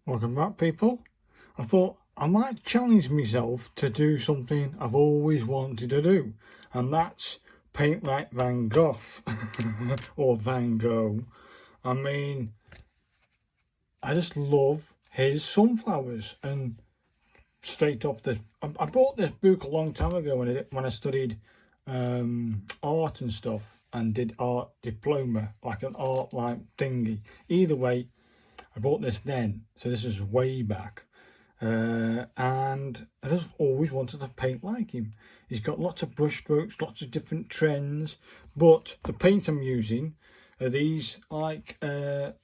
Welcome back, people. I thought I might challenge myself to do something I've always wanted to do, and that's paint like Van Gogh or Van Gogh. I mean, I just love his sunflowers. And straight off the, I bought this book a long time ago when I studied art and stuff and did art diploma, like an art like thingy. Either way, I bought this then, so this is way back, and I just always wanted to paint like him. He's got lots of brush strokes, lots of different trends, but the paint I'm using are these, like they're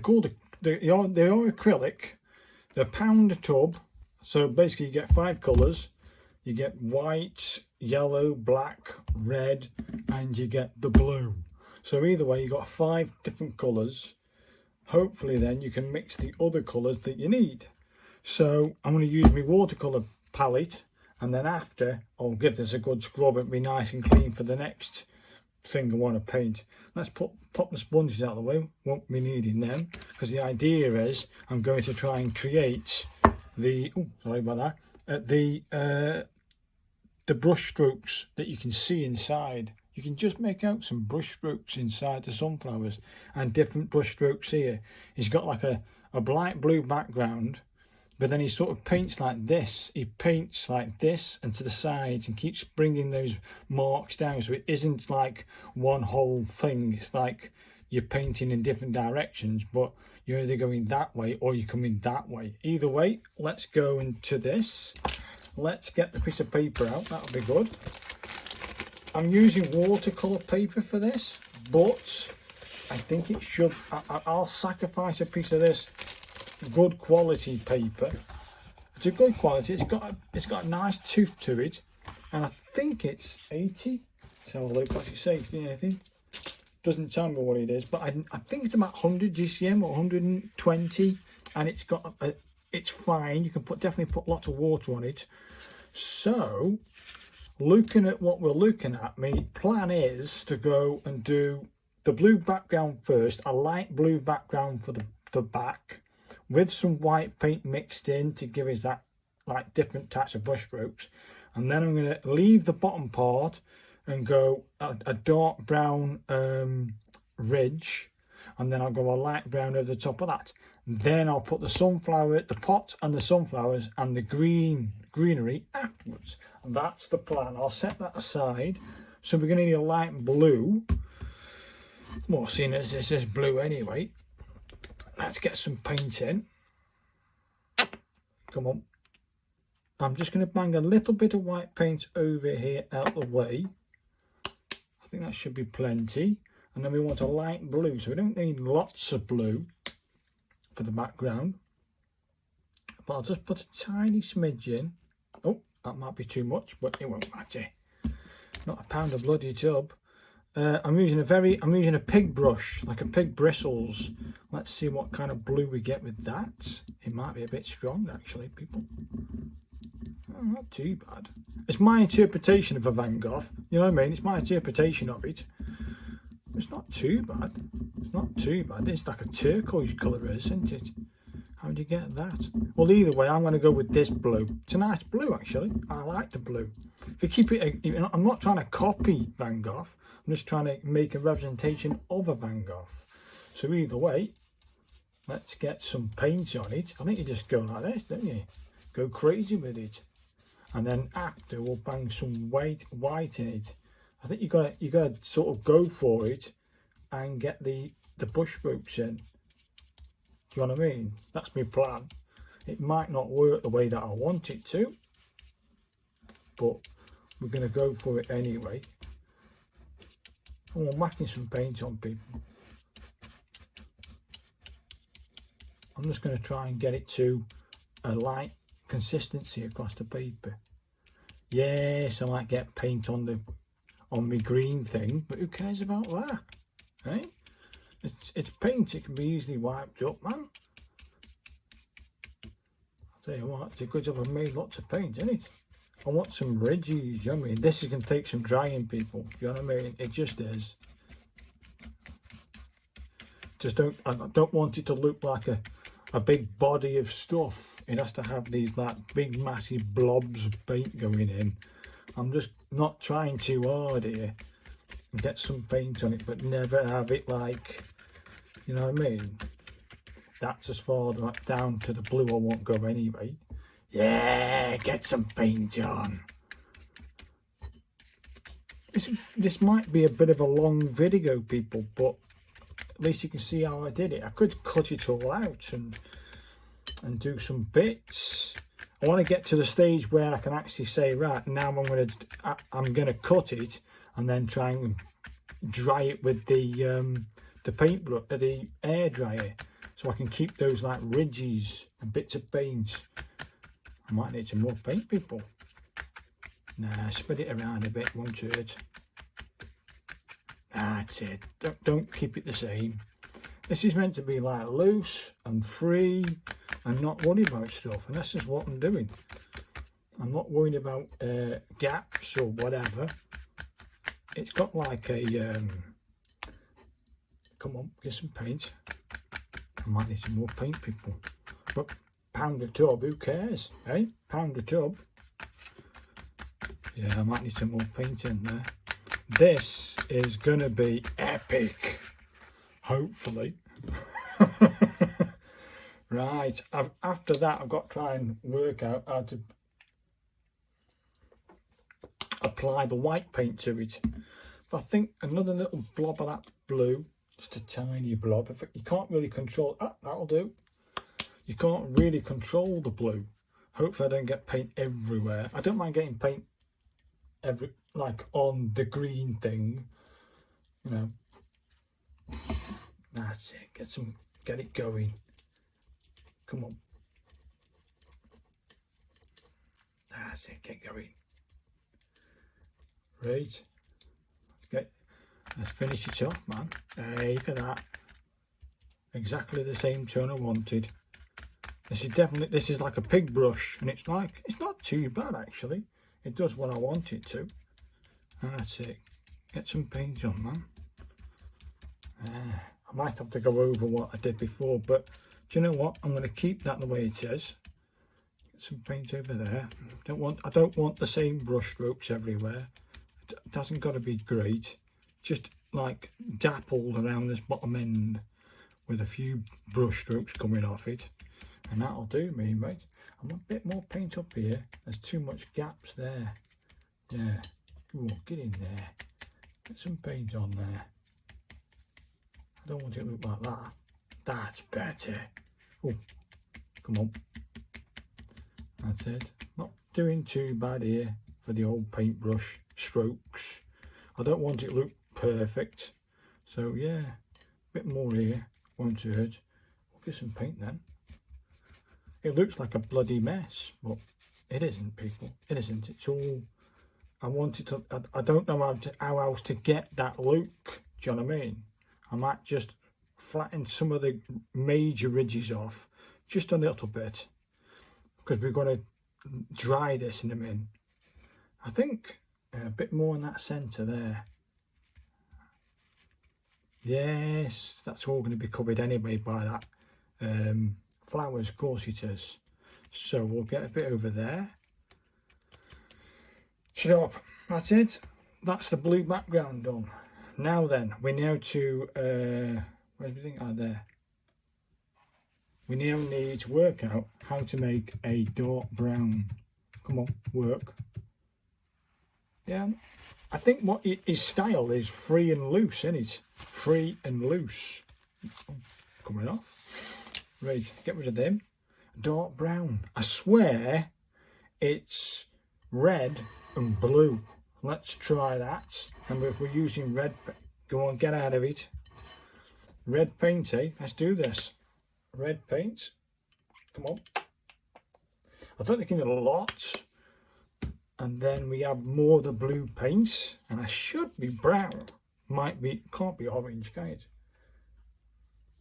called they are acrylic. They're pound tub, so basically you get 5 colours. You get white, yellow, black, red, and you get the blue. So either way, you got 5 different colours. Hopefully then you can mix the other colours that you need. So I'm going to use my watercolour palette, and then after I'll give this a good scrub and be nice and clean for the next thing I want to paint. Let's pop the sponges out of the way, won't be needing them, because the idea is I'm going to try and create the, oh sorry about that, the brush strokes that you can see inside. You can just make out some brush strokes inside the sunflowers, and different brush strokes here. He's got like a bright blue background, but then he sort of paints like this. He paints like this and to the sides and keeps bringing those marks down, so it isn't like one whole thing. It's like you're painting in different directions, but you're either going that way or you're coming that way. Either way, let's go into this. Let's get the piece of paper out, that'll be good. I'm using watercolour paper for this, but I think it should, I'll sacrifice a piece of this good quality paper. It's a good quality, it's got a nice tooth to it, and I think it's 80. Let's have a look, what's it say, anything? Doesn't tell me what it is, but I think it's about 100 GCM or 120, and it's got, it's fine. You can definitely put lots of water on it. So, looking at what we're looking at, my plan is to go and do the blue background first, a light blue background for the back, with some white paint mixed in to give us that like different types of brush strokes. And then I'm going to leave the bottom part and go a dark brown ridge, and then I'll go a light brown over the top of that. Then I'll put the sunflower, the pot and the sunflowers and the greenery afterwards. And that's the plan. I'll set that aside. So we're going to need a light blue. Well, seeing as this is blue anyway, let's get some paint in. Come on. I'm just going to bang a little bit of white paint over here out the way. I think that should be plenty. And then we want a light blue, so we don't need lots of blue for the background, but I'll just put a tiny smidge in. Oh, that might be too much, but it won't matter. Not a pound of bloody tub. I'm using a pig brush, like a pig bristles. Let's see what kind of blue we get with that. It might be a bit strong actually, people. Oh, not too bad. It's my interpretation of a Van Gogh, you know what I mean? It's my interpretation of it. It's not too bad. It's not too bad. It's like a turquoise colour, isn't it? How do you get that? Well, either way, I'm going to go with this blue. It's a nice blue, actually. I like the blue. If you keep it, I'm not trying to copy Van Gogh. I'm just trying to make a representation of a Van Gogh. So either way, let's get some paint on it. I think you just go like this, don't you? Go crazy with it. And then after, we'll bang some white in it. I think you gotta sort of go for it and get the brush strokes in. Do you know what I mean? That's my plan. It might not work the way that I want it to, but we're gonna go for it anyway. And we're macking some paint on, people. I'm just gonna try and get it to a light consistency across the paper. Yes, I might get paint on my green thing, but who cares about that, eh? It's paint, it can be easily wiped up, man. I'll tell you what, it's a good job I've made lots of paint, isn't it? I want some ridges, you know what I mean? This is going to take some drying, people, do you know what I mean? It just is. Just I don't want it to look like a a big body of stuff. It has to have these like big massive blobs of paint going in. I'm just not trying too hard here and get some paint on it, but never have it like, you know what I mean? That's as far down to the blue I won't go anyway. Yeah, get some paint on. This might be a bit of a long video, people, but at least you can see how I did it. I could cut it all out and do some bits. I want to get to the stage where I can actually say, right, now I'm gonna cut it and then try and dry it with the paintbrush, the air dryer, so I can keep those like ridges and bits of paint. I might need some more paint, people. Nah, spread it around a bit, won't hurt. That's it. Don't keep it the same. This is meant to be like loose and free and not worry about stuff, and this is what I'm doing. I'm not worried about gaps or whatever. It's got like a come on, get some paint. I might need some more paint, people. But pound a tub, who cares, eh? Pound a tub. Yeah, I might need some more paint in there. This is gonna be epic, hopefully. Right, after that I've got to try and work out how to apply the white paint to it. But I think another little blob of that blue, just a tiny blob. You can't really control, that'll do. You can't really control the blue. Hopefully I don't get paint everywhere. I don't mind getting paint like on the green thing, you know. That's it. Get it going. Come on. That's it. Get going. Right. Let's finish it off, man. Hey, look at that. Exactly the same tone I wanted. This is like a pig brush, and it's not too bad actually. It does what I want it to. That's it. Get some paint on, man. I might have to go over what I did before, but do you know what? I'm going to keep that the way it is. Get some paint over there. I don't want the same brush strokes everywhere. It hasn't got to be great. Just like dappled around this bottom end with a few brush strokes coming off it. And that'll do me, mate. I want a bit more paint up here. There's too much gaps there. Yeah. Come on, get in there. Get some paint on there. I don't want it to look like that. That's better. Oh, come on. That's it. Not doing too bad here for the old paintbrush strokes. I don't want it to look perfect. So yeah, a bit more here. Won't hurt. We'll get some paint then. It looks like a bloody mess, but it isn't, people. It isn't. It's all, I wanted to, I don't know how else to get that look. Do you know what I mean? I might just flatten some of the major ridges off, just a little bit, because we're going to dry this in a minute. I think a bit more in that centre there. Yes, that's all going to be covered anyway by that flowers, of course it is. So we'll get a bit over there. Shut up. That's it. That's the blue background done. Now then, we now to where's everything? There. We now need to work out how to make a dark brown. Come on, work. Yeah, I think what his style is free and loose, isn't it? Free and loose. Oh, coming off. Right, get rid of them. Dark brown. I swear it's red and blue. Let's try that. And if we're using red, go on, get out of it. Red paint, eh? Let's do this. Red paint. Come on. I don't think I need a lot. And then we have more of the blue paint. And I should be brown. Might be, can't be orange, can it?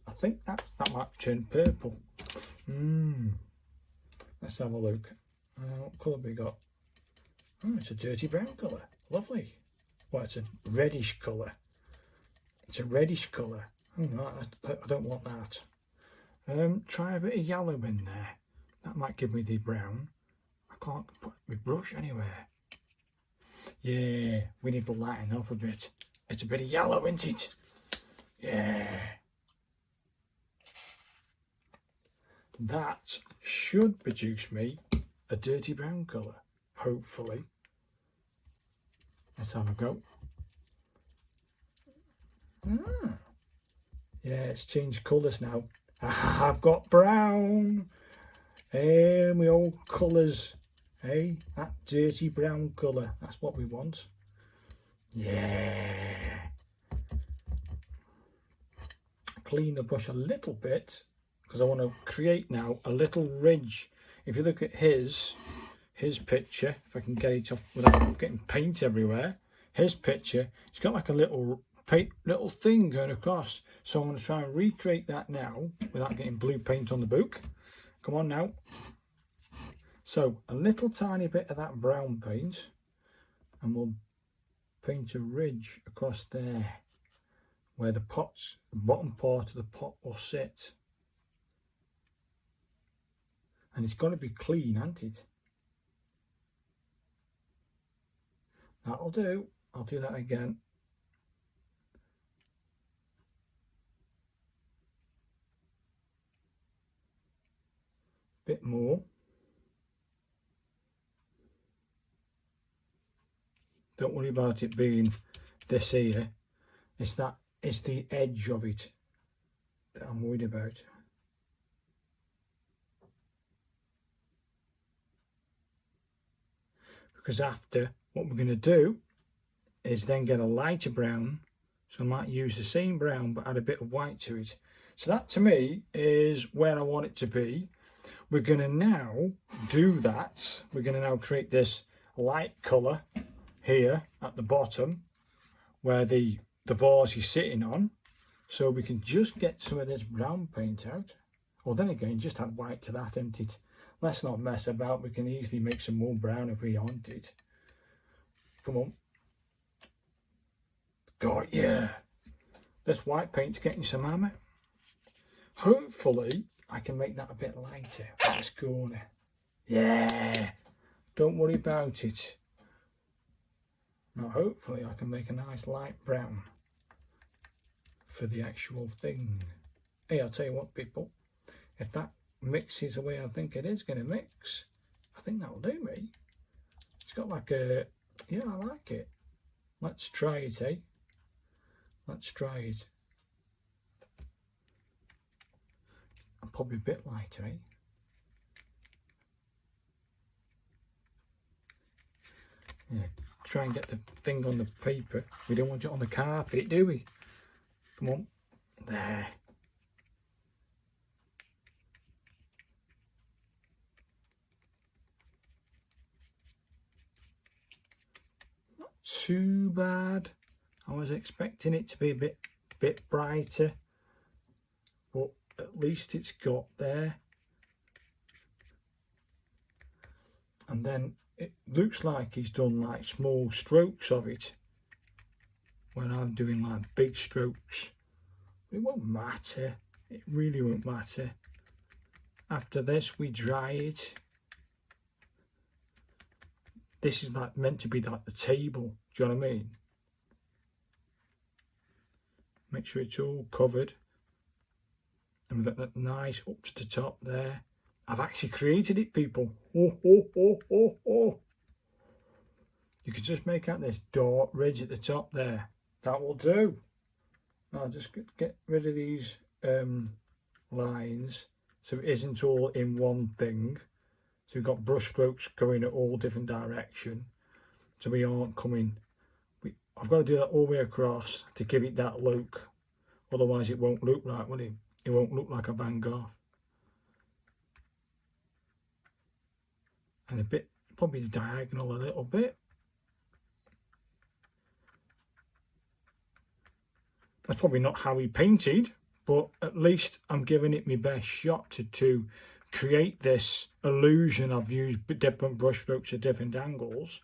I think that might turn purple. Let's have a look. What colour have we got? Oh, it's a dirty brown colour. Lovely. Well, it's a reddish colour. It's a reddish colour. Oh, no, I don't want that. Try a bit of yellow in there. That might give me the brown. I can't put my brush anywhere. Yeah, we need to lighten up a bit. It's a bit of yellow, isn't it? Yeah. That should produce me a dirty brown colour, hopefully. Let's have a go. Yeah, it's changed colours now. I've got brown. Hey, my old colours. Hey, that dirty brown colour. That's what we want. Yeah. Clean the brush a little bit because I want to create now a little ridge. If you look at his picture, if I can get it off without getting paint everywhere, his picture, it's got like a little thing going across. So I'm going to try and recreate that now without getting blue paint on the book. Come on now. So a little tiny bit of that brown paint, and we'll paint a ridge across there where the bottom part of the pot will sit. And it's got to be clean, hasn't it? That'll do. I'll do that again. Bit more. Don't worry about it being this here. It's the edge of it that I'm worried about. Because after, what we're going to do is then get a lighter brown. So I might use the same brown but add a bit of white to it. So that to me is where I want it to be. We're going to now do that. We're going to now create this light colour here at the bottom where the vase is sitting on. So we can just get some of this brown paint out. Well, then again, just add white to that, isn't it? Let's not mess about. We can easily make some more brown if we want it. Come on. God, yeah. This white paint's getting some hammer. Hopefully, I can make that a bit lighter at this corner. Yeah. Don't worry about it. Now, hopefully, I can make a nice light brown for the actual thing. Hey, I'll tell you what, people. If that mixes the way I think it is going to mix, I think that'll do me. It's got like a, yeah, I like it. Let's try it, eh? Let's try it. I'm probably a bit lighter, eh? Yeah, try and get the thing on the paper. We don't want it on the carpet, do we? Come on. There. Not too bad. I was expecting it to be a bit brighter, but at least it's got there. And then it looks like he's done like small strokes of it when I'm doing like big strokes. It won't matter. It really won't matter. After this, we dry it. This is like meant to be like the table. Do you know what I mean? Make sure it's all covered. And we've got that nice up to the top there. I've actually created it, people. Oh, oh, oh, oh, oh. You can just make out this dark ridge at the top there. That will do. I'll just get rid of these lines so it isn't all in one thing. So we've got brush strokes going at all different directions. So we aren't coming... I've got to do that all the way across to give it that look. Otherwise it won't look right, will it? It won't look like a Van Gogh. And a bit, probably diagonal a little bit. That's probably not how he painted, but at least I'm giving it my best shot to create this illusion. I've used different brush strokes at different angles.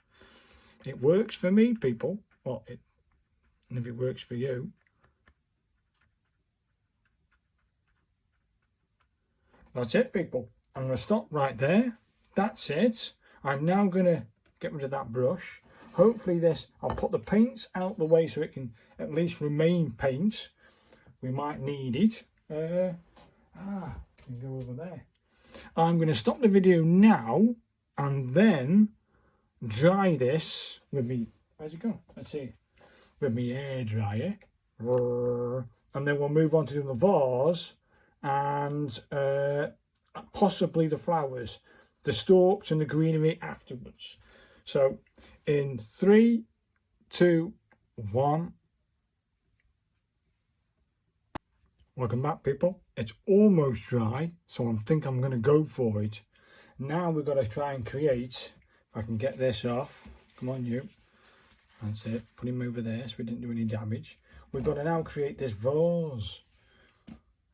It works for me, people. Well, and if it works for you. That's it, people. I'm going to stop right there. That's it. I'm now going to get rid of that brush. Hopefully this, I'll put the paints out the way so it can at least remain paint. We might need it. Can go over there. I'm going to stop the video now and then dry this with me. Where's it gone? Let's see. With my hair dryer. And then we'll move on to the vase and possibly the flowers, the stalks and the greenery afterwards. So in 3, 2, 1. Welcome back, people. It's almost dry, so I think I'm going to go for it. Now we've got to try and create, if I can get this off. Come on, you. That's it. Put him over there so we didn't do any damage. We've got to now create this vase.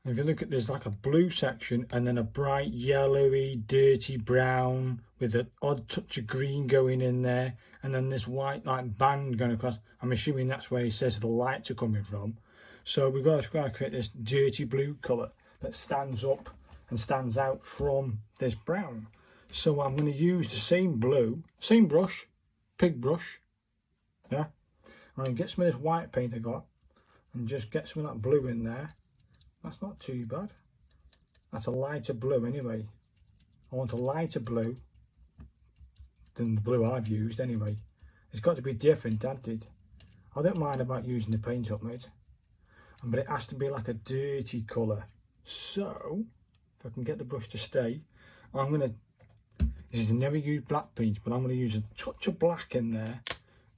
If you look at, there's like a blue section and then a bright yellowy, dirty brown with an odd touch of green going in there, and then this white like band going across. I'm assuming that's where he says the lights are coming from. So we've got to create this dirty blue colour that stands up and stands out from this brown. So I'm going to use the same blue, same brush, pig brush. Yeah, I'm going to get some of this white paint I got and just get some of that blue in there. That's not too bad. That's a lighter blue anyway. I want a lighter blue than the blue I've used anyway. It's got to be different, hasn't it? I don't mind about using the paint up, mate. But it has to be like a dirty colour. So, if I can get the brush to stay, I'm going to, this is never use black paint, but I'm going to use a touch of black in there.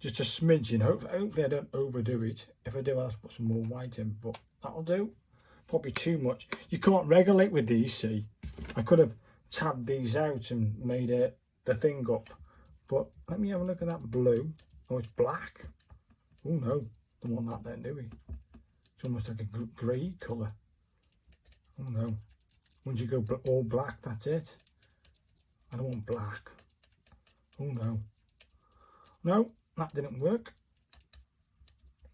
Just a smidgen. Hopefully I don't overdo it. If I do, I'll have to put some more white in, but that'll do. Probably too much. You can't regulate with these, see. I could have tabbed these out and made the thing up. But let me have a look at that blue. Oh, it's black. Oh no, don't want that then, do we? It's almost like a grey colour. Oh no. Once you go all black, that's it. I don't want black. Oh no. No, that didn't work.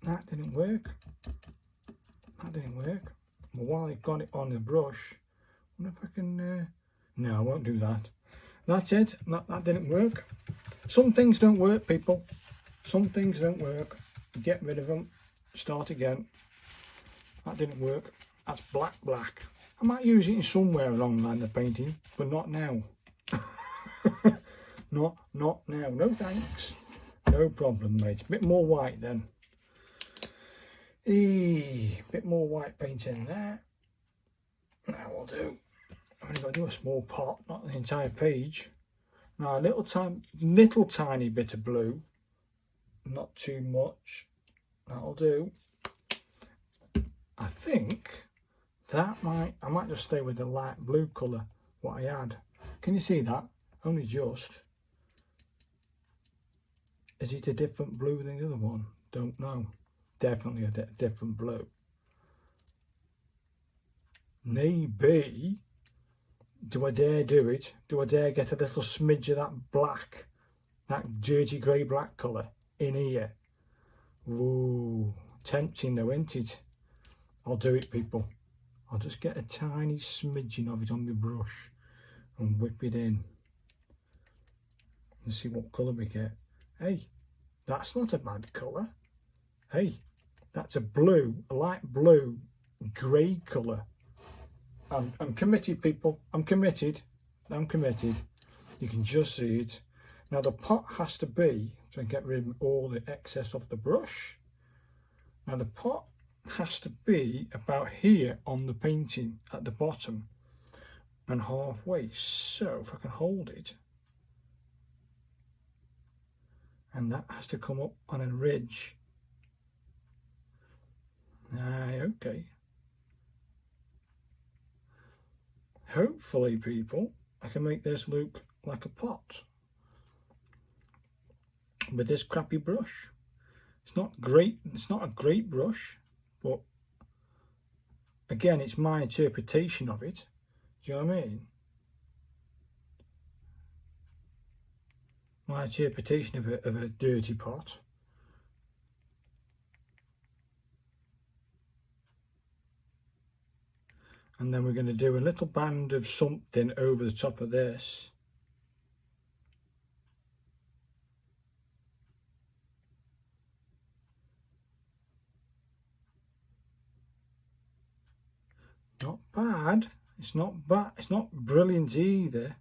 That didn't work. That didn't work. But while I've got it on the brush, I wonder if I can... no, I won't do that. That's it. That didn't work. Some things don't work, people. Some things don't work. Get rid of them. Start again. That didn't work. That's black. I might use it in somewhere along the line of painting, but not now. not now. No thanks. No problem, mate. A bit more white then. Bit more white paint in there. Now I'll do. I've only got to do a small pot, not an entire page. Now a little tiny bit of blue. Not too much. That'll do. I think that I might just stay with the light blue colour, what I had. Can you see that? Only just. Is it a different blue than the other one? Don't know. Definitely a different blue. Maybe. Do I dare do it? Do I dare get a little smidge of that black, that dirty grey black colour in here? Ooh, tempting though, isn't it? I'll do it, people. I'll just get a tiny smidgen of it on my brush and whip it in and see what colour we get. Hey, that's not a bad colour. Hey, that's a blue, a light blue, grey colour. I'm committed, people. I'm committed. You can just see it. Now the pot has to be, so I get rid of all the excess off the brush. Now the pot has to be about here on the painting at the bottom and halfway. So if I can hold it, and that has to come up on a ridge. Okay. Hopefully, people, I can make this look like a pot with this crappy brush. It's not great. It's not a great brush, but again, it's my interpretation of it. Do you know what I mean? My interpretation of a dirty pot. And then we're going to do a little band of something over the top of this. Not bad. It's not bad. It's not brilliant either.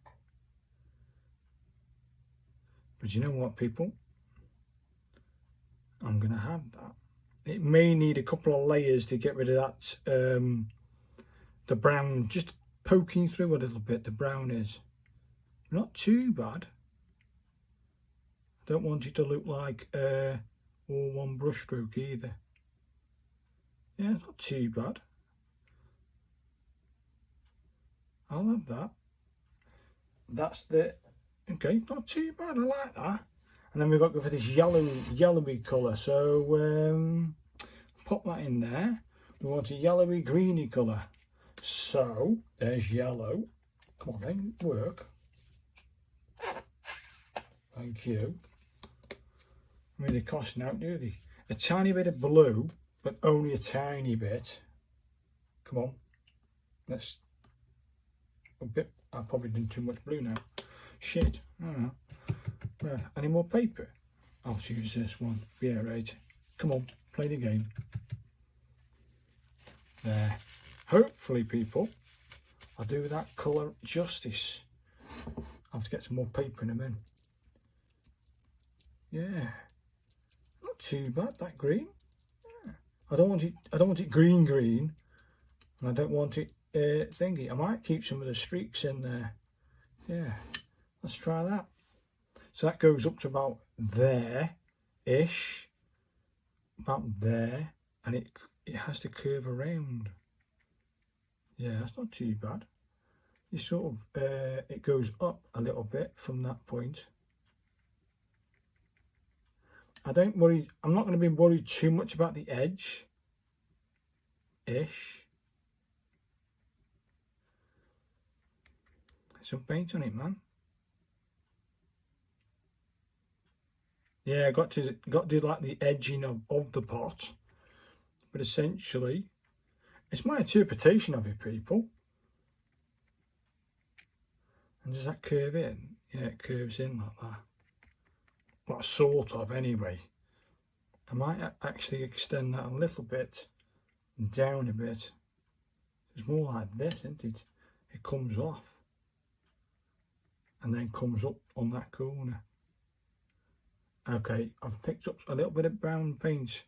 But you know what, people? I'm going to have that. It may need a couple of layers to get rid of that, the brown, just poking through a little bit, the brown is. Not too bad. I don't want it to look like all one brush stroke either. Yeah, not too bad. I'll have that. That's the, okay, not too bad, I like that. And then we've got to go for this yellowy colour, so pop that in there. We want a yellowy greeny colour. So, there's yellow. Come on then, work. Thank you. I mean, they cost now, do they? A tiny bit of blue, but only a tiny bit. Come on. Let's, a bit, I've probably done too much blue now. Shit, I don't know. Any more paper? I'll use this one. Yeah, right. Come on, play the game. There. Hopefully, people, I'll do that colour justice. I'll have to get some more paper in a minute. Yeah. Not too bad, that green. Yeah. I don't want it green, and I don't want it thingy. I might keep some of the streaks in there. Yeah. Let's try that. So that goes up to about there-ish, about there, and it has to curve around. Yeah, that's not too bad. You sort of, it goes up a little bit from that point. I'm not going to be worried too much about the edge-ish. Some paint on it, man. Yeah, I got to do like the edging of the pot, but essentially, it's my interpretation of it, people. And does that curve in? Yeah, it curves in like that. Well, sort of, anyway. I might actually extend that a little bit, down a bit. It's more like this, isn't it? It comes off, and then comes up on that corner. Okay, I've picked up a little bit of brown paint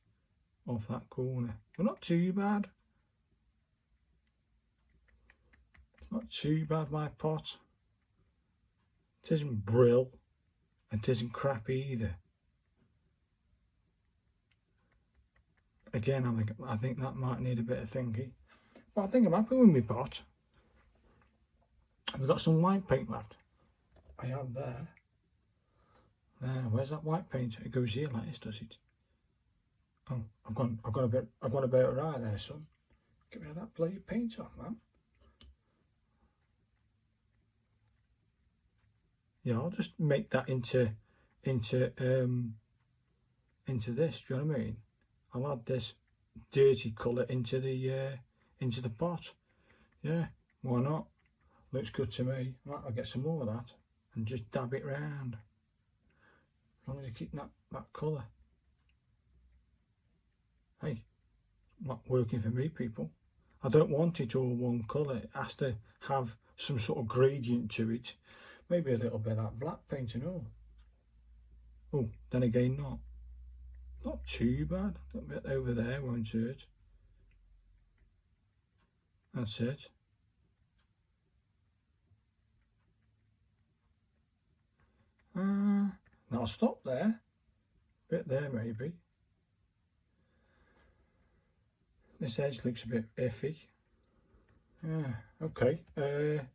off that corner, but not too bad. It's not too bad, my pot. It isn't brill, and it isn't crap either. Again, I think that might need a bit of thingy, but I think I'm happy with my pot. We've got some white paint left. I have there. There, where's that white paint? It goes here like this, does it? Oh, I've gone a bit right there, son. Get rid of that bloody paint off, man. Yeah, I'll just make that into this. Do you know what I mean? I'll add this dirty colour into the pot. Yeah, why not? Looks good to me. I'll get some more of that and just dab it round. As long as you keep that colour. Hey, not working for me, people. I don't want it all one colour. It has to have some sort of gradient to it. Maybe a little bit of that black paint and all. Oh, then again, not too bad. A little bit over there won't hurt. That's it. I'll stop there. Bit there maybe. This edge looks a bit iffy. Yeah, okay.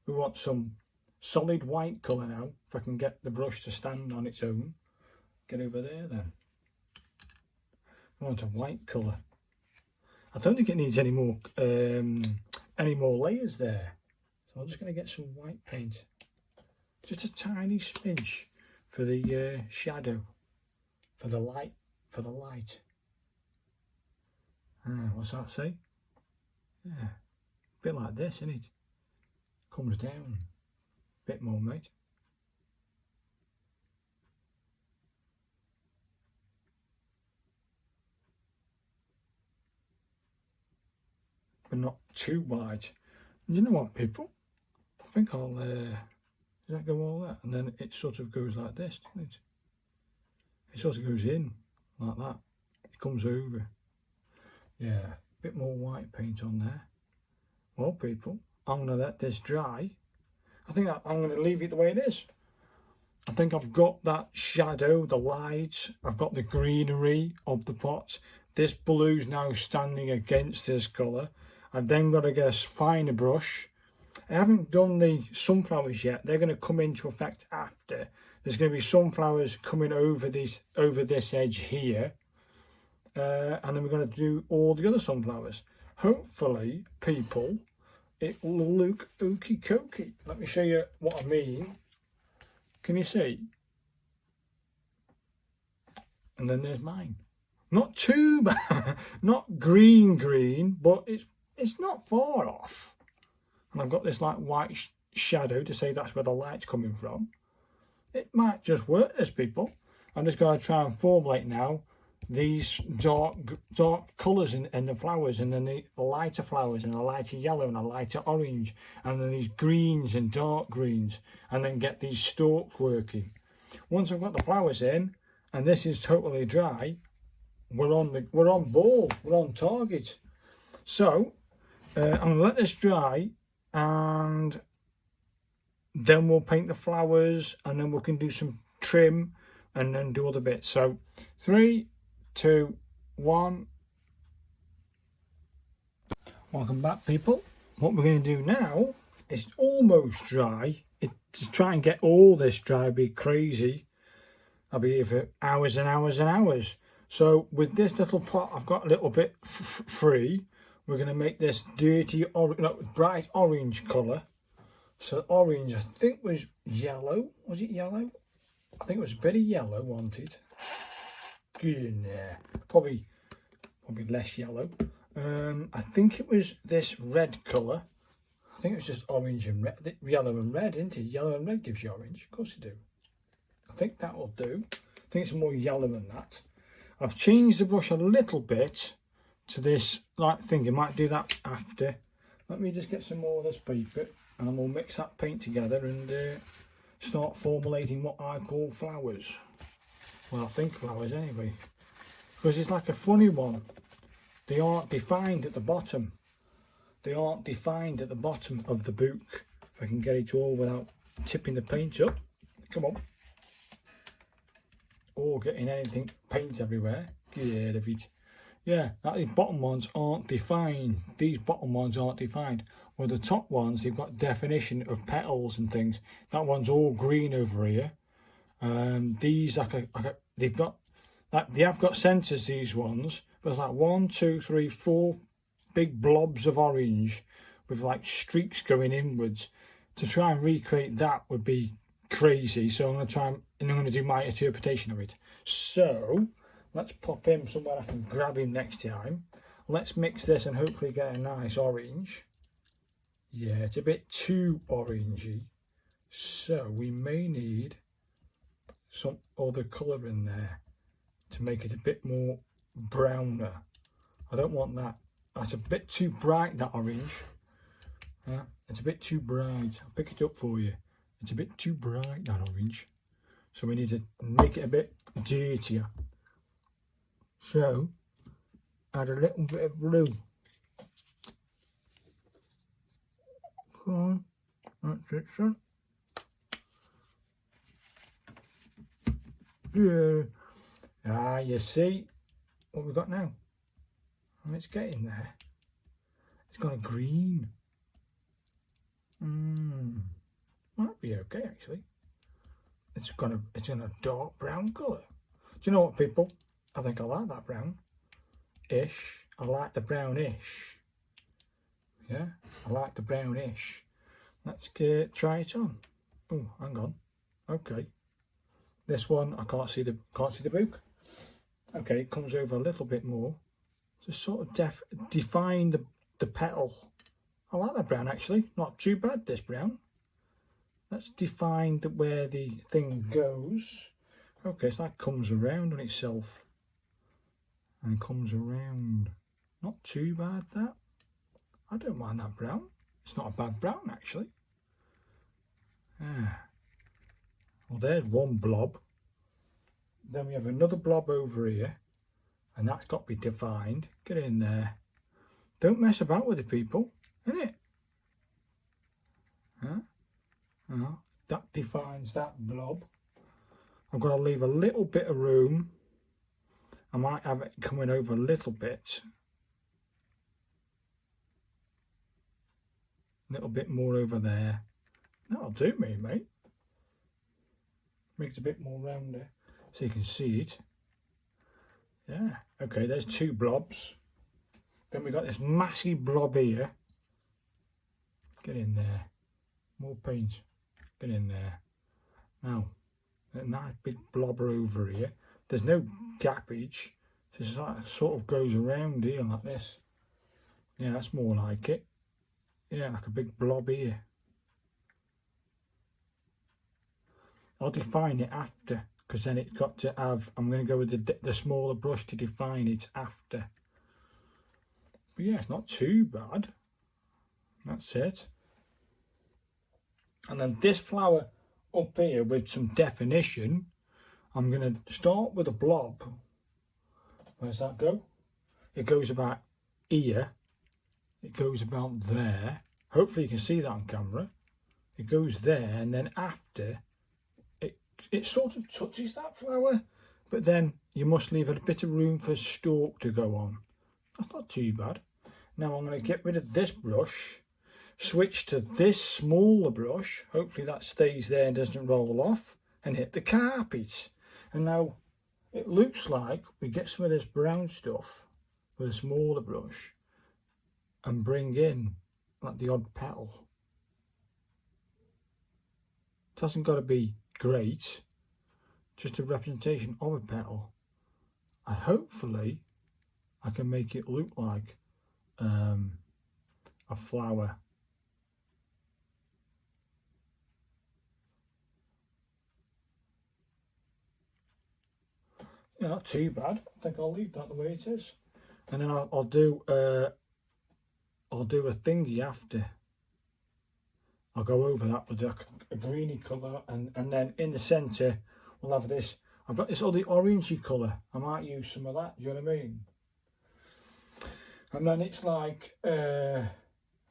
We want some solid white colour now. If I can get the brush to stand on its own. Get over there then. I want a white colour. I don't think it needs any more layers there. So I'm just going to get some white paint. Just a tiny smidge for the shadow, for the light. What's that say? Yeah, bit like this, isn't it? Comes down. Bit more, mate. But not too wide. And you know what, people? I think I'll, does that go all that? And then it sort of goes like this, doesn't it? It sort of goes in, like that. It comes over. Yeah, a bit more white paint on there. Well, people, I'm going to let this dry. I think I'm going to leave it the way it is. I think I've got that shadow, the light, I've got the greenery of the pot. This blue's now standing against this colour. I've then got to get a finer brush. I haven't done the sunflowers yet. They're going to come into effect after. There's going to be sunflowers coming over this edge here. And then we're going to do all the other sunflowers. Hopefully, people, it will look okie cokey. Let me show you what I mean. Can you see? And then there's mine. Not too bad, not green, but it's not far off. And I've got this like white shadow to say that's where the light's coming from. It might just work, this, people. I'm just going to try and formulate now these dark colours in the flowers, and then the lighter flowers, and a lighter yellow and a lighter orange, and then these greens and dark greens, and then get these stalks working. Once I've got the flowers in and this is totally dry, we're on ball, we're on target. So I'm going to let this dry, and then we'll paint the flowers, and then we can do some trim and then do other bits. So 3, 2, 1. Welcome back, people. What we're going to do now is almost dry. To try and get all this dry would be crazy. I'll be here for hours and hours and hours. So with this little pot I've got a little bit free, we're going to make this dirty bright orange colour. So orange, I think, was yellow. Was it yellow? I think it was a bit of yellow, wasn't it? Yeah, probably less yellow. I think it was this red colour. I think it was just orange and red, yellow and red, isn't it? Yellow and red gives you orange, of course you do. I think that will do. I think it's more yellow than that. I've changed the brush a little bit to this light thing. I might do that after. Let me just get some more of this paper, and we'll mix that paint together and start formulating what I call flowers. Well, I think flowers anyway, because it's like a funny one. They aren't defined at the bottom. They aren't defined at the bottom of the book. If I can get it all without tipping the paint up. Come on. Or getting anything paint everywhere. Get rid of it. Yeah, these bottom ones aren't defined. These bottom ones aren't defined. Well, the top ones, they've got definition of petals and things. That one's all green over here. These they've got, like, they have got centres, these ones, but it's like 1, 2, 3, 4 big blobs of orange with like streaks going inwards. To try and recreate that would be crazy. So I'm going to try and I'm going to do my interpretation of it. So let's pop him somewhere I can grab him next time. Let's mix this and hopefully get a nice orange. Yeah, it's a bit too orangey, so we may need some other colour in there to make it a bit more browner. I don't want that. That's a bit too bright, that orange. Yeah, it's a bit too bright. I'll pick it up for you. It's a bit too bright, that orange. So we need to make it a bit dirtier. So add a little bit of blue. Come on, that's it, son. Yeah. Ah, you see what we've got now? And it's getting there. It's got a green. Might be okay, actually. It's in a dark brown colour. Do you know what, people? I think I like that brown-ish. I like the brownish. Yeah, I like the brownish. Let's try it on. Oh, hang on. Okay. This one, I can't see the book. Okay, it comes over a little bit more to sort of define the petal. I like that brown actually. Not too bad, this brown. Let's define where the thing goes. Okay, so that comes around on itself. And comes around. Not too bad, that. I don't mind that brown. It's not a bad brown actually. Ah. Well, there's one blob. Then we have another blob over here. And that's got to be defined. Get in there. Don't mess about with it, people. Innit? Huh? That defines that blob. I've got to leave a little bit of room. I might have it coming over a little bit. A little bit more over there. That'll do me, mate. Make it a bit more rounder so you can see it. Yeah, okay, there's two blobs. Then we got this massive blob here. Get in there. More paint. Get in there. Now, a nice big blobber over here. There's no gappage. So it sort of goes around here like this. Yeah, that's more like it. Yeah, like a big blob here. I'll define it after, because then it's got to have, I'm going to go with the smaller brush to define it after. But yeah, it's not too bad. That's it. And then this flower up here with some definition, I'm going to start with a blob. Where's that go? It goes about here. It goes about there. Hopefully you can see that on camera. It goes there, and then after, it sort of touches that flower, but then you must leave a bit of room for stalk to go on. That's not too bad. Now I'm going to get rid of this brush, switch to this smaller brush, hopefully that stays there and doesn't roll off, and hit the carpet. And now it looks like we get some of this brown stuff with a smaller brush and bring in like the odd petal. It hasn't got to be great, just a representation of a petal, and hopefully I can make it look like a flower. Yeah, not too bad. I think I'll leave that the way it is, and then I'll do a thingy after. I'll go over that with a greeny colour, and then in the centre we'll have this. I've got this other orangey colour. I might use some of that, do you know what I mean? And then it's like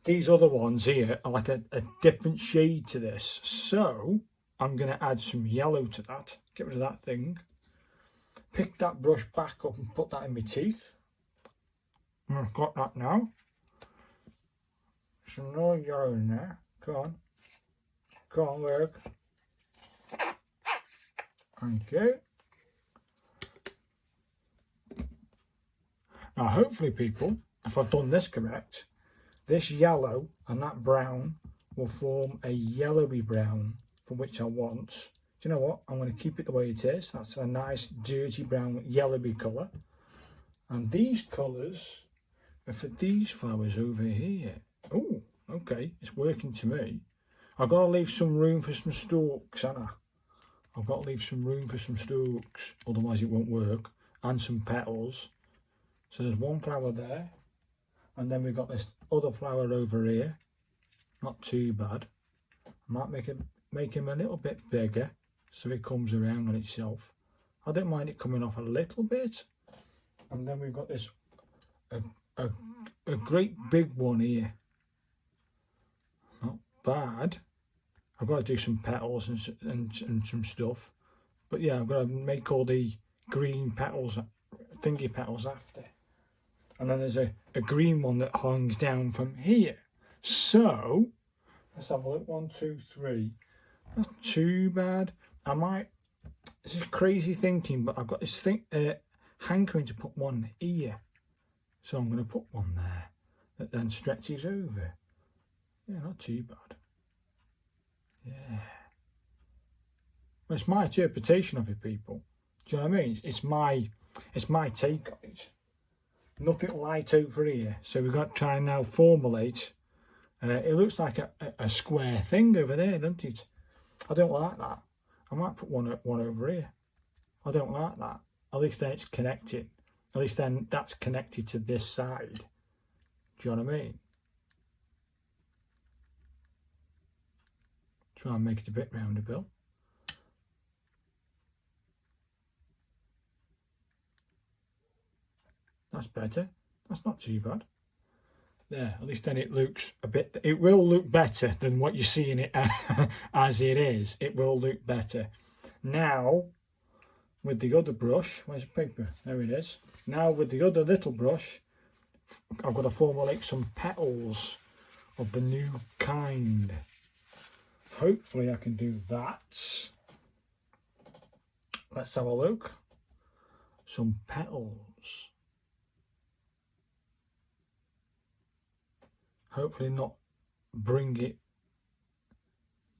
these other ones here are like a different shade to this. So I'm going to add some yellow to that. Get rid of that thing. Pick that brush back up and put that in my teeth. I've got that now. Some more yellow in there. Come on. Come on, work. Okay. Now, hopefully, people, if I've done this correct, this yellow and that brown will form a yellowy brown, for which I want. Do you know what? I'm going to keep it the way it is. That's a nice, dirty brown, yellowy colour. And these colours are for these flowers over here. Oh, okay, it's working to me. I've got to leave some room for some stalks, haven't I? I've got to leave some room for some stalks, otherwise it won't work, and some petals. So there's one flower there, and then we've got this other flower over here. Not too bad. I might make him a little bit bigger, so it comes around on itself. I don't mind it coming off a little bit. And then we've got this a great big one here. Not bad. I've got to do some petals and some stuff, but yeah, I've got to make all the green petals, thingy petals after. And then there's a green one that hangs down from here. So let's have a look. 1, 2, 3. Not too bad. This is crazy thinking, but I've got this thing hankering to put one here, so I'm going to put one there that then stretches over. Yeah, not too bad. Yeah. Well, it's my interpretation of it, people. Do you know what I mean? It's my take on it. Nothing light over here. So we've got to try and now formulate It looks like a square thing over there, doesn't it? I don't like that. I might put one over here. I don't like that. At least then it's connected. At least then that's connected to this side. Do you know what I mean? Try and make it a bit rounder, Bill. That's better. That's not too bad. There, at least then it looks a bit, it will look better than what you're seeing it as it is. It will look better. Now, with the other brush, where's the paper? There it is. Now with the other little brush, I've got to formulate some petals of the new kind. Hopefully I can do that. Let's have a look. Some petals. Hopefully not bring it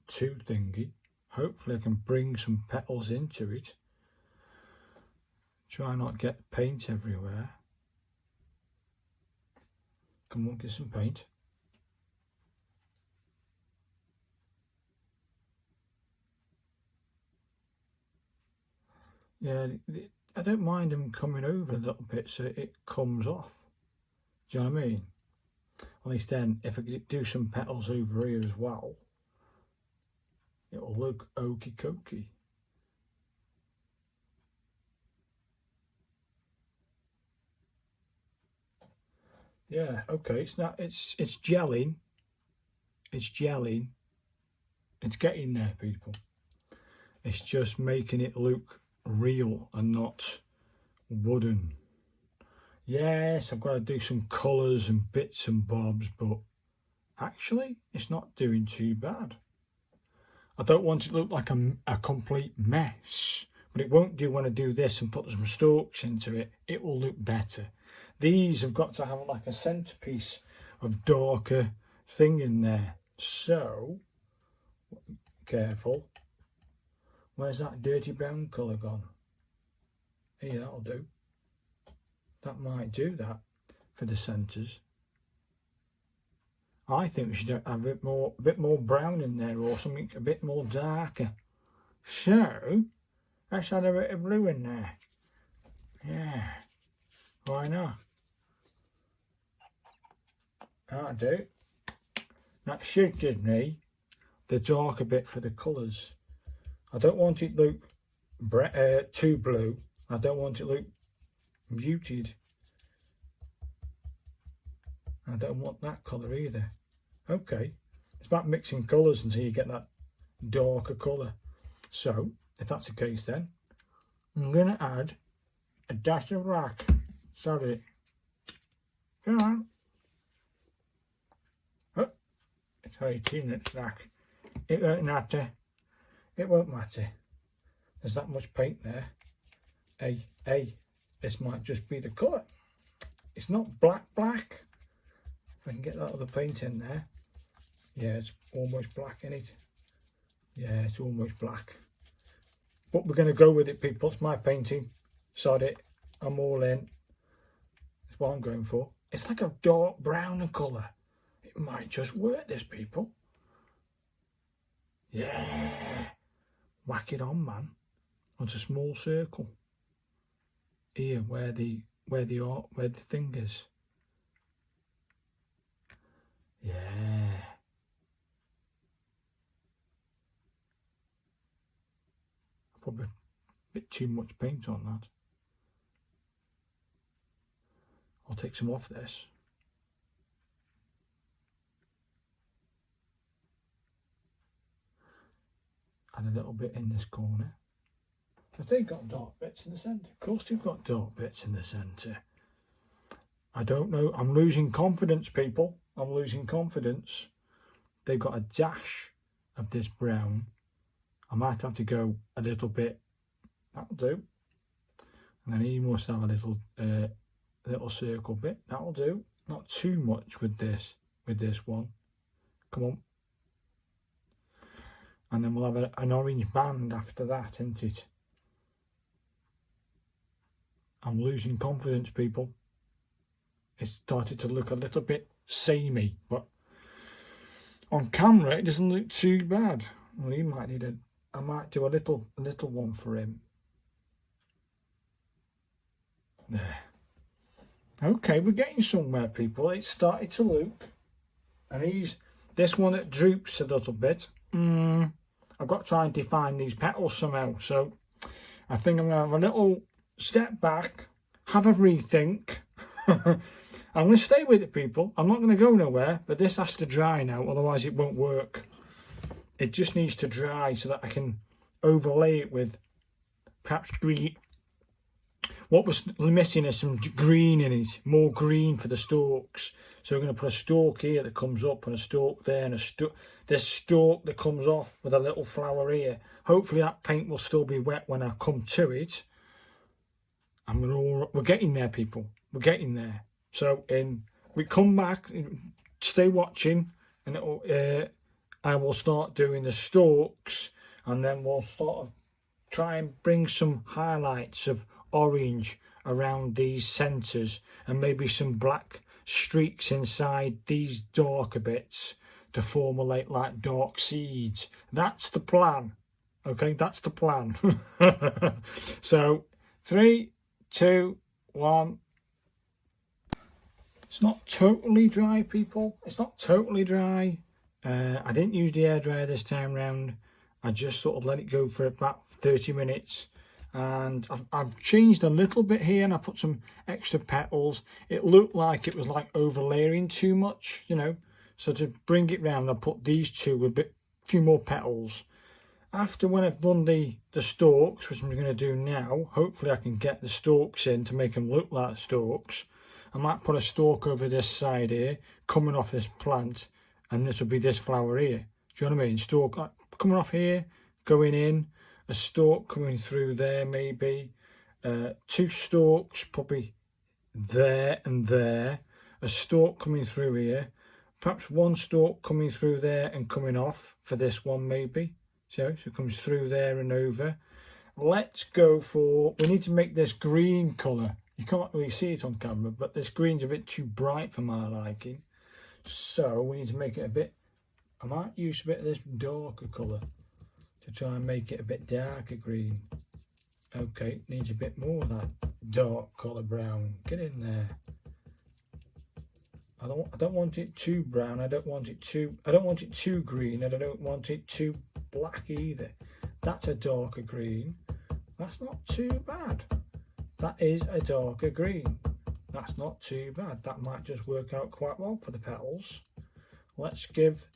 too thingy. Hopefully I can bring some petals into it. Try not get paint everywhere. Come on, get some paint. Yeah, I don't mind them coming over a little bit so it comes off. Do you know what I mean? At least then, if I could do some petals over here as well, it'll look okie dokie. Yeah, okay, it's gelling. It's gelling. It's getting there, people. It's just making it look real and not wooden. Yes, I've got to do some colours and bits and bobs, but actually it's not doing too bad. I don't want it to look like a complete mess, but it won't do when I do this and put some stalks into it. It will look better. These have got to have like a centerpiece of darker thing in there. So, careful. Where's that dirty brown colour gone? Here, that'll do. That might do that for the centres. I think we should have a bit more brown in there or something a bit more darker. So, let's add a bit of blue in there. Yeah, why not? That'll do. That should give me the darker bit for the colours. I don't want it to look too blue. I don't want it to look muted. I don't want that colour either. Okay, it's about mixing colours until you get that darker colour. So, if that's the case then, I'm going to add a dash of black. Sorry. Come on. Oh, it's 18 minutes black. It won't matter. It won't matter. There's that much paint there. Hey, this might just be the colour. It's not black. If I can get that other paint in there. Yeah, it's almost black in it. Yeah, it's almost black. But we're going to go with it, people. It's my painting. Sod it. I'm all in. That's what I'm going for. It's like a dark brown colour. It might just work, this, people. Yeah. Whack it on, man. Onto a small circle. Here, where the thing is. Yeah. Probably a bit too much paint on that. I'll take some off this. Add a little bit in this corner. Have they got dark bits in the centre? Of course they've got dark bits in the centre. I don't know. I'm losing confidence, people. I'm losing confidence. They've got a dash of this brown. I might have to go a little bit. That'll do. And then he must have a little circle bit. That'll do. Not too much with this one. Come on. And then we'll have an orange band after that, isn't it? I'm losing confidence, people. It's started to look a little bit samey, but On camera, it doesn't look too bad. Well, he might need I might do a little one for him. There. Okay, we're getting somewhere, people. It's started to look. And this one that droops a little bit. I've got to try and define these petals somehow. So I think I'm going to have a little step back, have a rethink. I'm going to stay with it, people. I'm not going to go nowhere, but this has to dry now, otherwise it won't work. It just needs to dry so that I can overlay it with perhaps green. What was missing is some green in it, more green for the stalks. So we're going to put a stalk here that comes up and a stalk there and this stalk that comes off with a little flower here. Hopefully that paint will still be wet when I come to it. We're getting there, people. We're getting there. So we come back, stay watching, and I will start doing the stalks, and then we'll sort of try and bring some highlights of orange around these centres and maybe some black streaks inside these darker bits to formulate like dark seeds. That's the plan. Okay, that's the plan. So 3, 2, 1. It's not totally dry, people. It's not totally dry. I didn't use the hairdryer this time round. I just sort of let it go for about 30 minutes. And I've changed a little bit here, and I put some extra petals. It looked like it was like overlaying too much, you know. So to bring it round, I put these two with a few more petals. After when I've done the stalks, which I'm going to do now, hopefully I can get the stalks in to make them look like stalks. I might put a stalk over this side here, coming off this plant, and this will be this flower here. Do you know what I mean? Stalk coming off here, going in, a stalk coming through there maybe, 2 stalks probably there and there, a stalk coming through here, perhaps 1 stalk coming through there and coming off for this one maybe. So it comes through there and over. Let's go for, we need to make this green colour. You can't really see it on camera, but this green's a bit too bright for my liking. So we need to make it a bit, I might use a bit of this darker colour to try and make it a bit darker green. Okay, needs a bit more of that dark colour brown. Get in there. I don't want it too brown. I don't want it too green, and I don't want it too black either. That's a darker green. That's not too bad. That is a darker green. That's not too bad. That might just work out quite well for the petals. Let's give,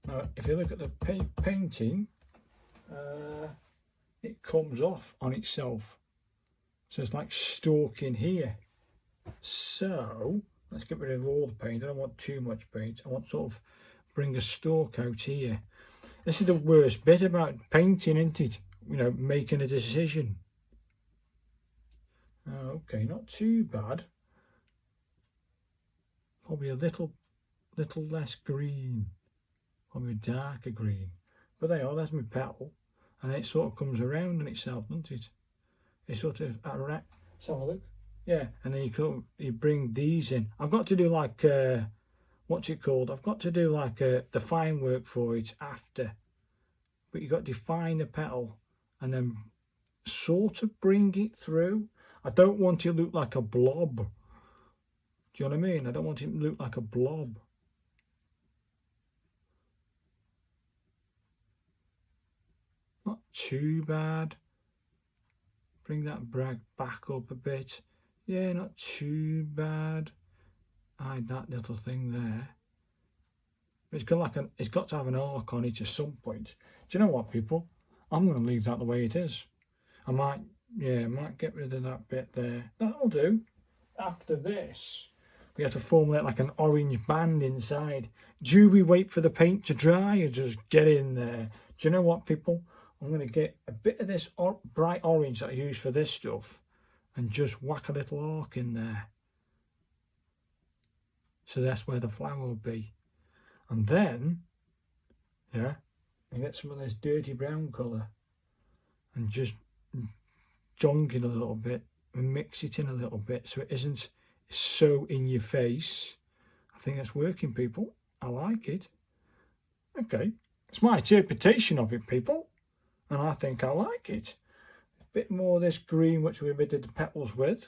now if you look at the painting, it comes off on itself. So it's like stalking here. So let's get rid of all the paint. I don't want too much paint. I want to sort of bring a stalk out here. This is the worst bit about painting, isn't it? You know, making a decision. Okay, not too bad. Probably a little less green. Probably a darker green. But there's my petal. And it sort of comes around on itself, doesn't it? It sort of, let's have a look. Yeah, and then you bring these in. I've got to do like, what's it called? I've got to do like the fine work for it after. But you've got to define the petal and then sort of bring it through. I don't want it to look like a blob. Do you know what I mean? I don't want it to look like a blob. Not too bad. Bring that back up a bit. Yeah, not too bad. Hide that little thing there. It's got to have an arc on it at some point. Do you know what, people? I'm going to leave that the way it is. I might get rid of that bit there. That'll do. After this, we have to formulate like an orange band inside. Do we wait for the paint to dry or just get in there? Do you know what, people? I'm going to get a bit of this bright orange that I use for this stuff and just whack a little arc in there. So that's where the flower will be. And then, yeah, I get some of this dirty brown colour and just junk it a little bit and mix it in a little bit so it isn't so in your face. I think that's working, people. I like it. Okay, it's my interpretation of it, people, and I think I like it. A bit more of this green, which we did the petals with,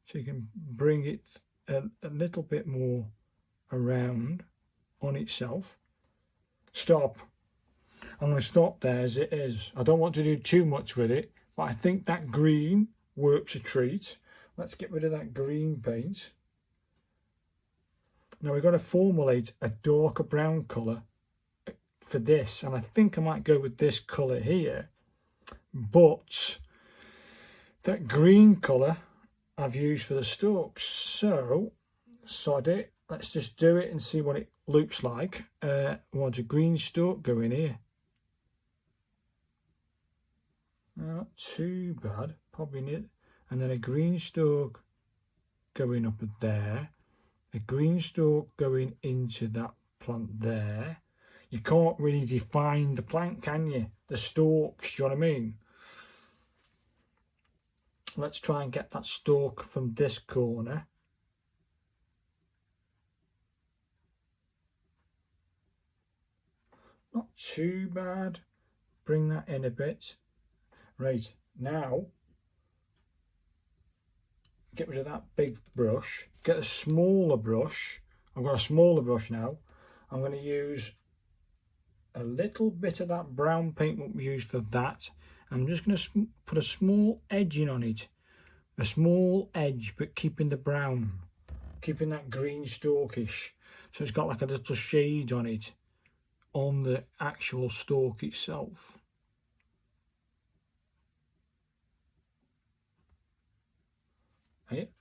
so you can bring it a little bit more around on itself. Stop. I'm going to stop there as it is. I don't want to do too much with it, but I think that green works a treat. Let's get rid of that green paint. Now we've got to formulate a darker brown colour for this, and I think I might go with this colour here, but that green colour I've used for the stalks, so sod it, let's just do it and see what it looks like. I want a green stalk going here. Not too bad, probably need, and then a green stalk going up there, a green stalk going into that plant there. You can't really define the plant, can you? The stalks, do you know what I mean? Let's try and get that stalk from this corner. Not too bad. Bring that in a bit. Right, now get rid of that big brush. Get a smaller brush. I've got a smaller brush now. I'm going to use a little bit of that brown paint that we used for that. I'm just going to put a small edging on it. A small edge, but keeping the brown. Keeping that green stalkish. So it's got like a little shade on it. On the actual stalk itself.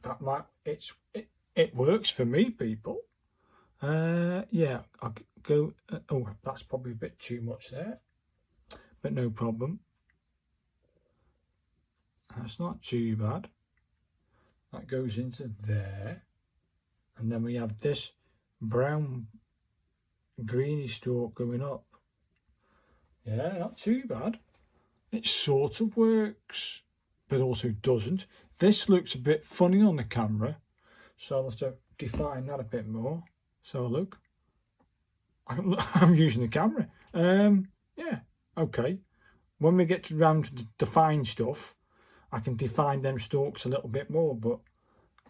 That might, it works for me, people. Yeah, I'll go. Oh, that's probably a bit too much there, but no problem. That's not too bad. That goes into there, and then we have this brown greeny stalk going up. Yeah, not too bad. It sort of works, but also doesn't. This looks a bit funny on the camera, so I'll have to define that a bit more. So look, I'm using the camera. Yeah, okay. When we get round to the define stuff, I can define them stalks a little bit more, but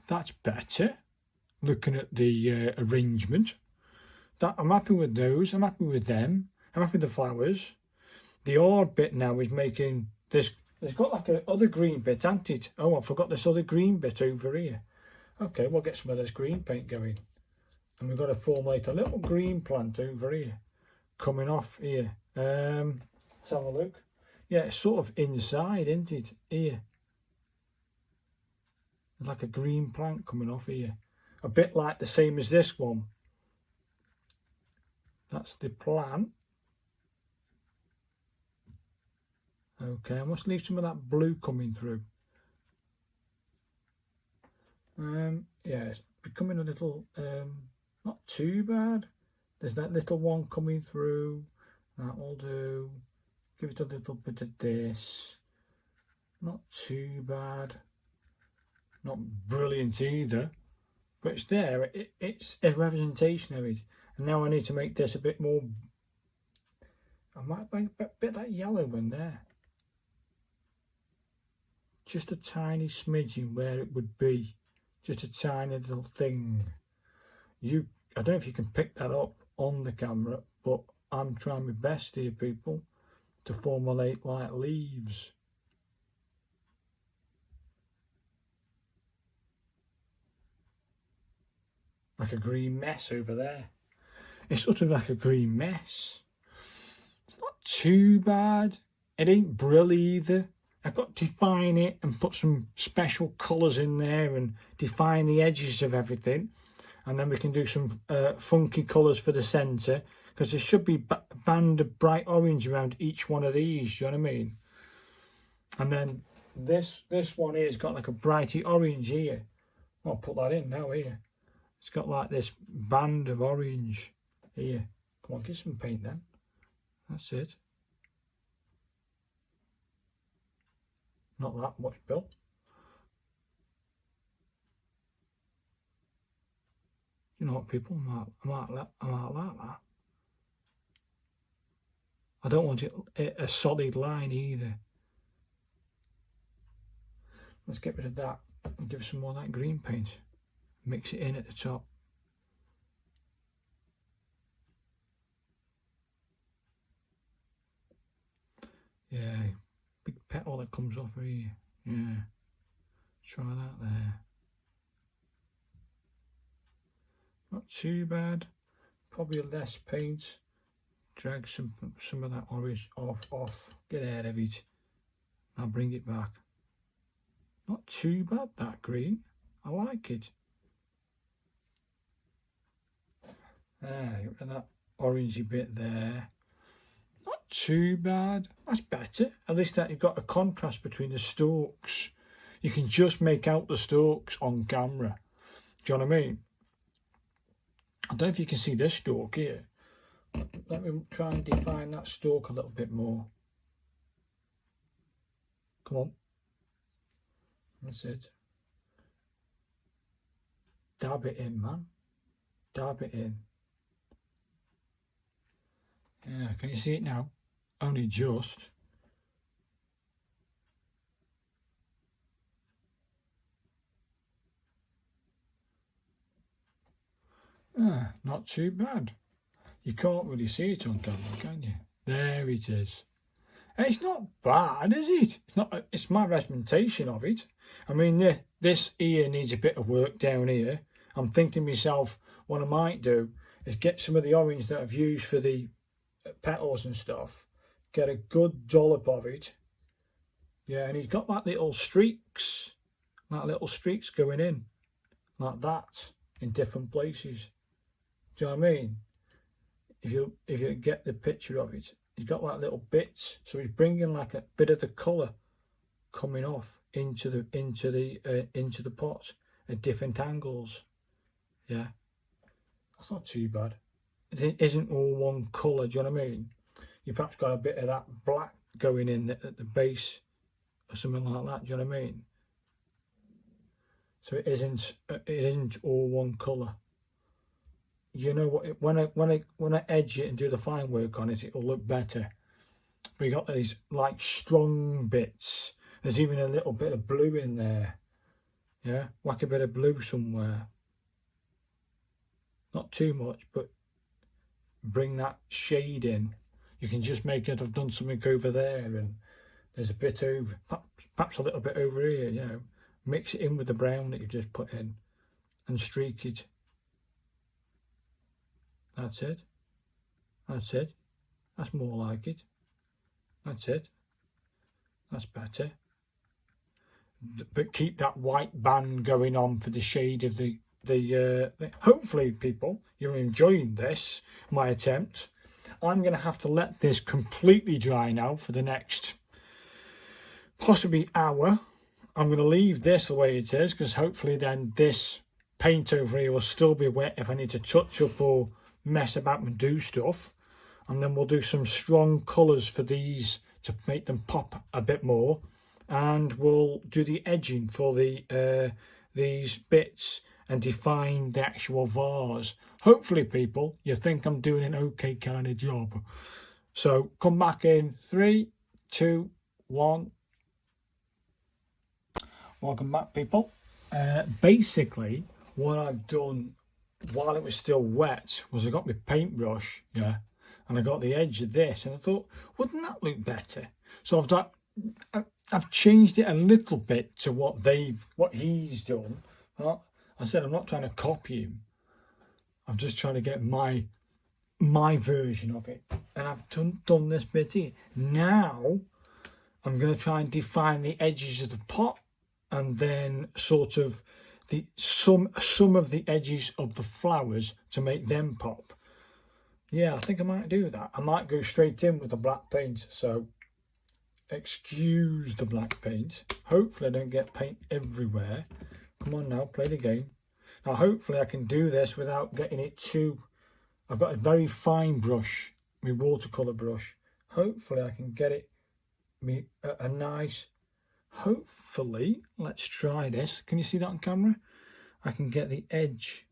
that's better. Looking at the arrangement, that I'm happy with those. I'm happy with them. I'm happy with the flowers. The hard bit now is making this. It's got like a other green bit, hasn't it? Oh, I forgot this other green bit over here. Okay, we'll get some of this green paint going. And we've got to formulate a little green plant over here. Coming off here. Let's have a look. Yeah, it's sort of inside, isn't it? Here. It's like a green plant coming off here. A bit like the same as this one. That's the plant. Okay, I must leave some of that blue coming through. Yeah, it's becoming a little, not too bad. There's that little one coming through. That will do. Give it a little bit of this. Not too bad. Not brilliant either. But it's there. It's a representation of it. And now I need to make this a bit more. I might make a bit of that yellow in there. Just a tiny smidgen where it would be. Just a tiny little thing. I don't know if you can pick that up on the camera, but I'm trying my best here, people, to formulate like leaves. Like a green mess over there. It's sort of like a green mess. It's not too bad. It ain't brill either. I've got to define it and put some special colours in there and define the edges of everything. And then we can do some funky colours for the centre, because there should be a band of bright orange around each one of these, do you know what I mean? And then this one here's got like a brighty orange here. I'll put that in now here. It's got like this band of orange here. Come on, get some paint then. That's it. Not that much, Bill. You know what, people? I might like that. I don't want it a solid line either. Let's get rid of that and give some more of that green paint. Mix it in at the top. Yeah, big petal that comes off here. Yeah, try that there. Not too bad. Probably less paint. Drag some of that orange off. Get out of it. I'll bring it back. Not too bad, that green. I like it. There, get rid of that orangey bit there. Not too bad. That's better. At least that you've got a contrast between the stalks. You can just make out the stalks on camera. Do you know what I mean? I don't know if you can see this stalk here. Let me try and define that stalk a little bit more. Come on. That's it. Dab it in, man. Dab it in. Yeah, can you see it now? Only just. Ah, not too bad. You can't really see it on camera, can you? There it is. It's not bad, is it? It's not. It's my representation of it. I mean, this here needs a bit of work down here. I'm thinking to myself, what I might do is get some of the orange that I've used for the petals and stuff, get a good dollop of it. Yeah, and he's got like little streaks going in, like that, in different places. Do you know what I mean? If you get the picture of it, he's got like little bits, so he's bringing like a bit of the colour coming off into the pot at different angles. Yeah, that's not too bad. It isn't all one colour. Do you know what I mean? You perhaps got a bit of that black going in at the base or something like that. Do you know what I mean? So it isn't all one colour. You know what? When I edge it and do the fine work on it, it'll look better. But you got these like strong bits. There's even a little bit of blue in there. Yeah, whack a bit of blue somewhere. Not too much, but bring that shade in. You can just make it. I've done something over there, and there's a bit over, perhaps a little bit over here. You know, mix it in with the brown that you just put in, and streak it. That's it. That's it. That's more like it. That's it. That's better. But keep that white band going on for the shade of the hopefully, people, you're enjoying this, my attempt. I'm going to have to let this completely dry now for the next possibly hour. I'm going to leave this the way it is, because hopefully then this paint over here will still be wet if I need to touch up or mess about and do stuff. And then we'll do some strong colours for these to make them pop a bit more, and we'll do the edging for the these bits and define the actual vase. Hopefully, people, you think I'm doing an okay kind of job. So come back in 3, 2, 1. Welcome back, people. Basically, what I've done while it was still wet was I got my paintbrush, yeah, and I got the edge of this, and I thought, wouldn't that look better? So I've changed it a little bit to what he's done. I said I'm not trying to copy him. I'm just trying to get my version of it, and I've done this bit here. Now I'm going to try and define the edges of the pot, and then sort of some of the edges of the flowers to make them pop. Yeah, I think I might do that. I might go straight in with the black paint. So excuse the black paint. Hopefully I don't get paint everywhere. Come on now, play the game. Now hopefully I can do this without getting it too... I've got a very fine brush, my watercolour brush. Hopefully I can get it a nice... Hopefully, let's try this. Can you see that on camera? I can get the edge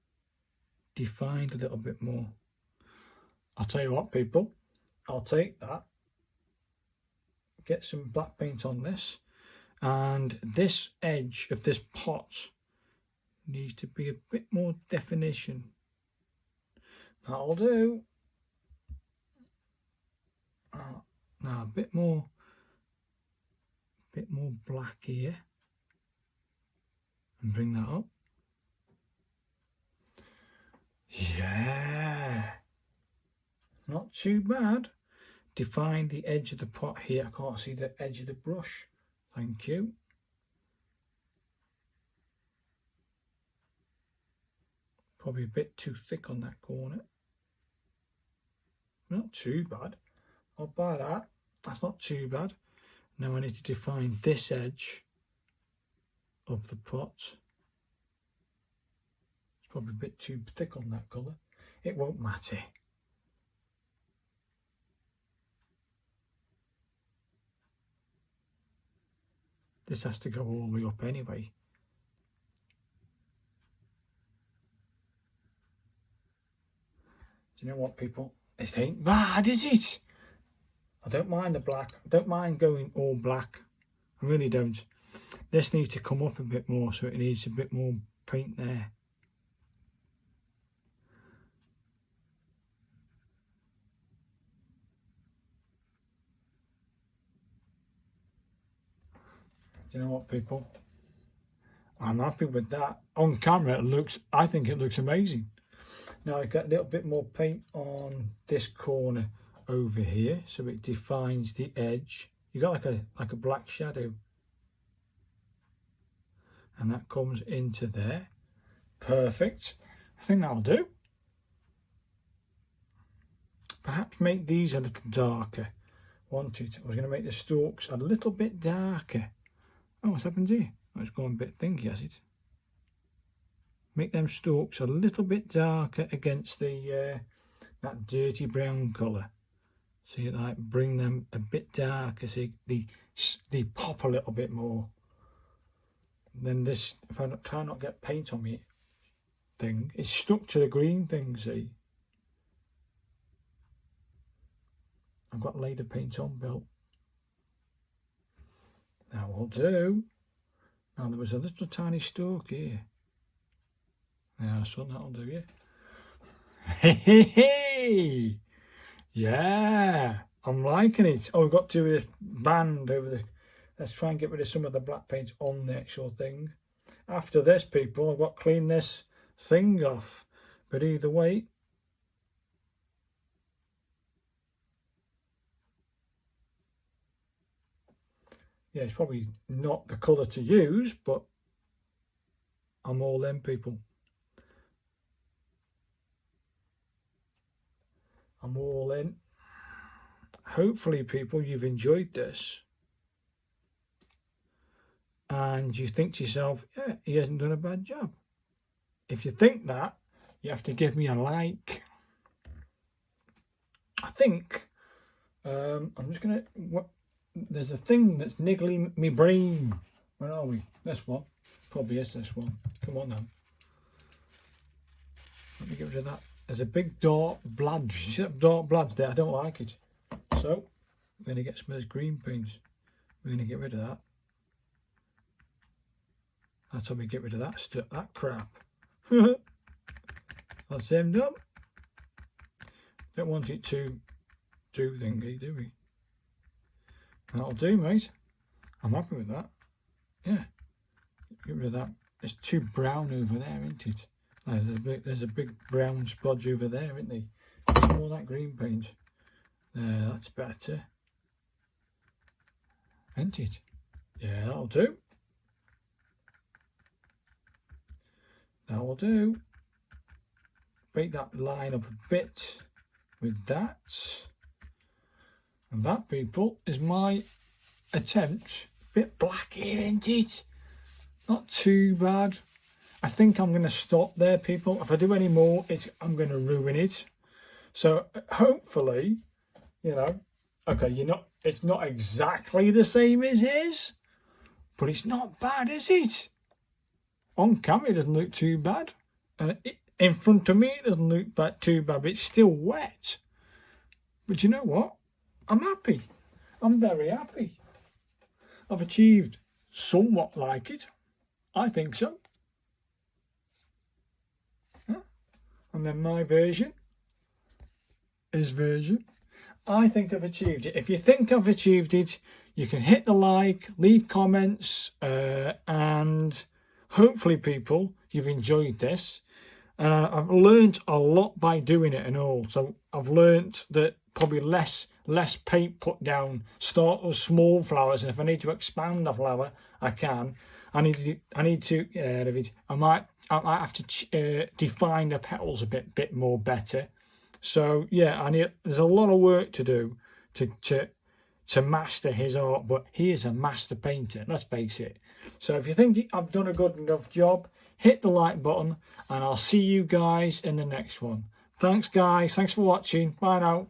defined a little bit more. I'll tell you what, people, I'll take that get some black paint on this, and this edge of this pot needs to be a bit more definition. That'll do. Now a bit more black here, and bring that up. Yeah, not too bad. Define the edge of the pot here. I can't see the edge of the brush. Thank you. Probably a bit too thick on that corner. Not too bad. I'll buy that. That's not too bad. Now I need to define this edge of the pot. It's probably a bit too thick on that colour. It won't matter. This has to go all the way up anyway. Do you know what, people? It ain't bad, is it? I don't mind the black. I don't mind going all black. I really don't. This needs to come up a bit more, so it needs a bit more paint there. Do you know what, people? I'm happy with that. On camera, I think it looks amazing. Now I got a little bit more paint on this corner over here, so it defines the edge. You got like a black shadow, and that comes into there. Perfect. I think that'll do. Perhaps make these a little darker. I was going to make the stalks a little bit darker. Oh, what's happened here? Oh, it's gone a bit thinky, has it? Make them stalks a little bit darker against the that dirty brown colour. So you like bring them a bit darker, so they pop a little bit more. Then this, if I try not to get paint on me thing, it's stuck to the green thing. See, I've got layer paint on built. Now I'll do. Now there was a little tiny stalk here. Yeah, so that'll do you. Hey, hey, hey! Yeah, I'm liking it. Oh, we've got to do this band over the. Let's try and get rid of some of the black paint on the actual thing. After this, people, I've got to clean this thing off. But either way, yeah, it's probably not the colour to use, but I'm all in, people. I'm all in. Hopefully, people, you've enjoyed this. And you think to yourself, yeah, he hasn't done a bad job. If you think that, you have to give me a like. I think, I'm just going to, there's a thing that's niggling me brain. Where are we? This one. Probably is this one. Come on now. Let me get rid of that. There's a big dark bludge. You see that dark bludge there? I don't like it. So, we're going to get some of this green paint. We're going to get rid of that. That's how we get rid of that crap. That's him done. Don't want it too thingy, do we? That'll do, mate. I'm happy with that. Yeah. Get rid of that. It's too brown over there, isn't it? There's a big brown splodge over there, isn't there? Some more that green paint. There, that's better. Isn't it? Yeah, that'll do. That will do. Break that line up a bit with that. And that, people, is my attempt. A bit black here, isn't it? Not too bad. I think I'm going to stop there, people. If I do any more, I'm going to ruin it. So hopefully, you know, okay, it's not exactly the same as his, but it's not bad, is it? On camera, it doesn't look too bad. And in front of me, it doesn't look too bad, but it's still wet. But you know what? I'm happy. I'm very happy. I've achieved somewhat like it. I think so. And then my version is version. I think I've achieved it. If you think I've achieved it, you can hit the like, leave comments, and hopefully, people, you've enjoyed this. And I've learned a lot by doing it and all. So I've learned that probably less paint put down, start with small flowers, and if I need to expand the flower, I can. I might have to define the petals a bit more better. So yeah, there's a lot of work to do to master his art, but he is a master painter, let's face it. So if you think I've done a good enough job, hit the like button, and I'll see you guys in the next one. Thanks guys, thanks for watching, bye now.